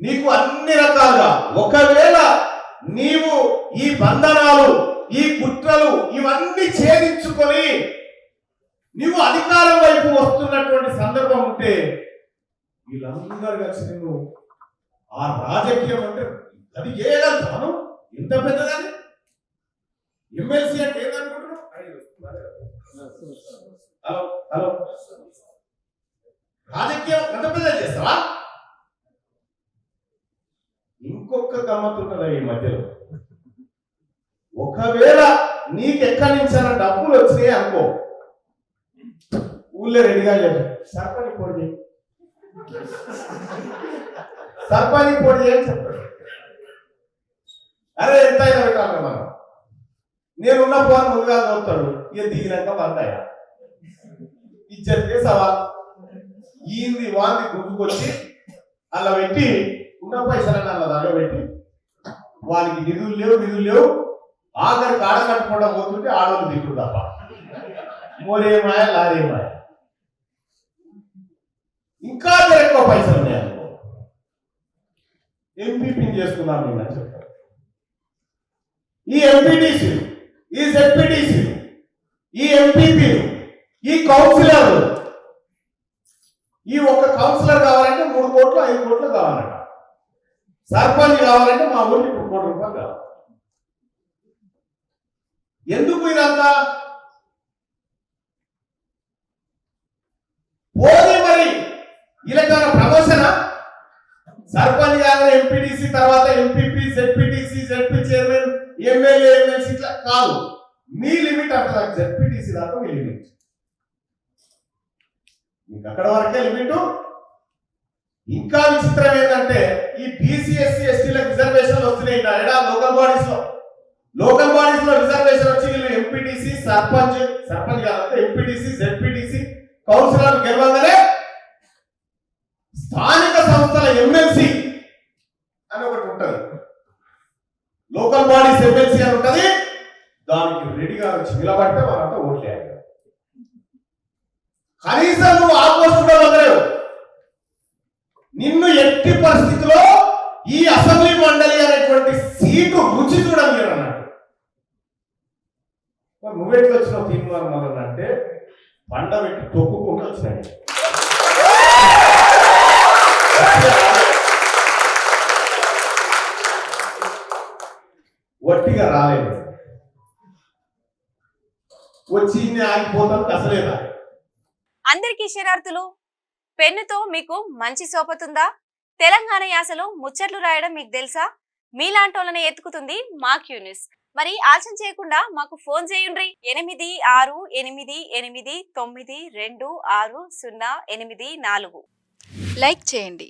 నీకు అన్ని రకాలుగా ఒకవేళ నీవు ఈ బంధనాలు ఈ కుట్రలు ఇవన్నీ ఛేదించుకొని నీవు అధికారం వైపు వస్తున్నటువంటి సందర్భం ఉంటే వీళ్ళందరూ కలిసి నేను ఆ రాజకీయం అంటే అది చేయగలుగుతాను. ఎంత పెద్దదని ఎమ్మెల్సీ అంటే ఏదనుకుంటున్నావు? హలో హలో రాజకీయం ఎంత పెద్ద చేస్తావా? ఇంకొక గమ్మత్తు ఉంటుందా ఈ మధ్యలో, ఒకవేళ నీకెక్కడి నుంచైనా డబ్బులు వచ్చినాయి అనుకో, ఊళ్ళో రెడీగా లేదు సర్పంచ్ పోటీ చేయి, సర్పంచ్ పోటీ చేయని చెప్తాడు. అరే ఎంత అయినా పెట్టాలి మనం, నేనున్న పోను ముందుగా చదువుతాడు, ఇక దిగినాక వందాయా ఇచ్చేస్తే సవాల్ ఈంది వాంది గుర్తుకొచ్చి అలా పెట్టి ఉన్న పైసలను అలా దాగా పెట్టి వానికి నిధులు లేవు ఆఖరికి ఆడ కట్టుకోవడం పోతుంటే ఆడవాళ్ళు దిగుడు తప్ప మోరేమాయ లారేమాయ. ఇంకా ఎక్కువ పైసలు ఉన్నాయి అనుకో, ఎంపీపీని చేసుకున్నాను నేను చెప్తాను. ఈ ఎంపీటీసీలు, ఈ జెడ్పీటీసీలు, ఈ ఎంపీపీలు, ఈ కౌన్సిలర్లు, ఈ ఒక్క కౌన్సిలర్ కావాలంటే 3 కోట్లు 5 కోట్లు కావాలంట, సర్పంచ్ కావాలంటే మా ఊరికి 2 కోట్ల రూపాయలు కావాలి. ఎందుకు ఇదంతా? పోనీ మరి ఇలాగ ప్రమోషనా? సర్పంచ్ కాగానే ఎంపీటీసీ, తర్వాత MPP, ZPTC, ZP chairman, MLA, MLC ఇట్లా కాదు. మీ లిమిట్ అంటారు, జెడ్పీటీసీ దాకా మీ లిమిట్, మీకు అక్కడ వరకే లిమిట్. ఇంకా విచిత్రం ఏంటంటే ఈ బీసీ ఎస్సీ ఎస్టీలకు రిజర్వేషన్లు వస్తున్నాయి. లోకల్ బాడీస్ లో రిజర్వేషన్ వచ్చి వీళ్ళు ఎంపీటీసీ, సర్పంచ్ కాదంటే ఎంపీటీసీ, జెడ్పీటీసీ, కౌన్సిలర్ గెలవగానే స్థానిక సంస్థల ఎమ్మెల్సీ అని ఒకటి ఉంటది, లోకల్ బాడీస్ ఎమ్మెల్సీ అని ఉంటది. దానికి రెడీగా వచ్చి నిలబడితే మనంతా ఓట్లేయాలి. కనీసం నువ్వు ఆ పోస్ట్ కూడా వదలేవు. నిన్ను ఎట్టి పరిస్థితిలో ఈ అసెంబ్లీ మండలి అనేటువంటి సీటు రుచి చూడలేరు అన్నాడు. నువ్వెట్లు వచ్చినావు తీర్మానం మొదలు అంటే పండ పెట్టి తొక్కుకుంటూ వచ్చినాయి. వట్టిగా రాలేదు, వచ్చి ఆగిపోతాం అసలేదా. అందరికీ శరార్థులు. పెన్నుతో మీకు మంచి సోపతుందా? తెలంగాణ యాసలో ముచ్చట్లు రాయడం మీకు తెలుసా? మీలాంటోళ్ళని ఎత్తుకుతుంది మా క్యూ న్యూస్. మరి ఆలస్యం చేయకుండా మాకు ఫోన్ చేయండి. 8688892608. లైక్ చేయండి.